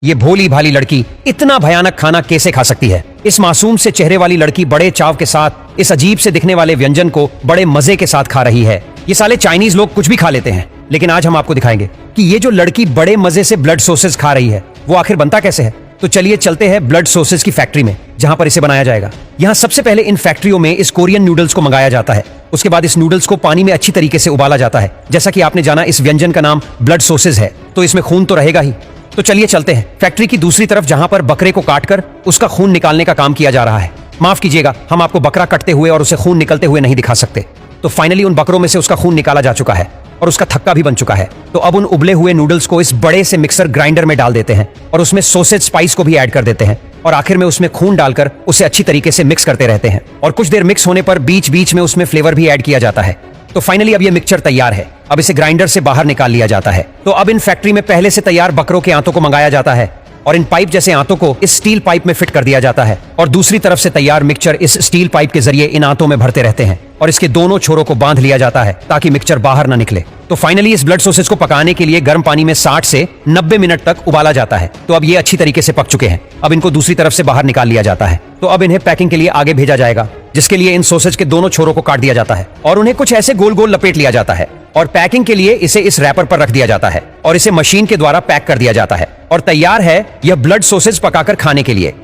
ये भोली भाली लड़की इतना भयानक खाना कैसे खा सकती है। इस मासूम से चेहरे वाली लड़की बड़े चाव के साथ इस अजीब से दिखने वाले व्यंजन को बड़े मजे के साथ खा रही है। ये साले चाइनीज लोग कुछ भी खा लेते हैं, लेकिन आज हम आपको दिखाएंगे कि ये जो लड़की बड़े मजे से ब्लड सॉसेज खा रही है वो आखिर बनता कैसे है। तो चलिए चलते हैं ब्लड सॉसेज की फैक्ट्री में जहां पर इसे बनाया जाएगा। यहाँ सबसे पहले इन फैक्ट्रियों में इस कोरियन नूडल्स को मंगाया जाता है। उसके बाद इस नूडल्स को पानी में अच्छी तरीके से उबाला जाता है। जैसा कि आपने जाना इस व्यंजन का नाम ब्लड सॉसेज है, तो इसमें खून तो रहेगा ही। तो चलिए चलते हैं फैक्ट्री की दूसरी तरफ जहां पर बकरे को काटकर उसका खून निकालने का काम किया जा रहा है। माफ कीजिएगा, हम आपको बकरा कटते हुए और उसे खून निकलते हुए नहीं दिखा सकते। तो फाइनली उन बकरों में से उसका खून निकाला जा चुका है और उसका थक्का भी बन चुका है। तो अब उन उबले हुए नूडल्स को इस बड़े से मिक्सर ग्राइंडर में डाल देते हैं और उसमें सॉसेज स्पाइस को भी ऐड कर देते हैं और आखिर में उसमें खून डालकर उसे अच्छी तरीके से मिक्स करते रहते हैं। और कुछ देर मिक्स होने पर बीच बीच में उसमें फ्लेवर भी ऐड किया जाता है। तो फाइनली अब ये मिक्सचर तैयार है। अब इसे ग्राइंडर से बाहर निकाल लिया जाता है। तो अब इन फैक्ट्री में पहले से तैयार बकरों के आंतों को मंगाया जाता है और इन पाइप जैसे आंतों को इस स्टील पाइप में फिट कर दिया जाता है और दूसरी तरफ से तैयार मिक्सचर इस स्टील पाइप के जरिए इन आंतों में भरते रहते हैं और इसके दोनों छोरों को बांध लिया जाता है ताकि मिक्सचर बाहर न निकले। तो फाइनली इस ब्लड सॉसेज को पकाने के लिए गर्म पानी में 60 से 90 मिनट तक उबाला जाता है। तो अब ये अच्छी तरीके से पक चुके हैं। अब इनको दूसरी तरफ से बाहर निकाल लिया जाता है। तो अब इन्हें पैकिंग के लिए आगे भेजा जाएगा, जिसके लिए इन सॉसेज के दोनों छोरों को काट दिया जाता है और उन्हें कुछ ऐसे गोल गोल लपेट लिया जाता है और पैकिंग के लिए इसे इस रैपर पर रख दिया जाता है और इसे मशीन के द्वारा पैक कर दिया जाता है और तैयार है यह ब्लड सॉसेज पकाकर खाने के लिए।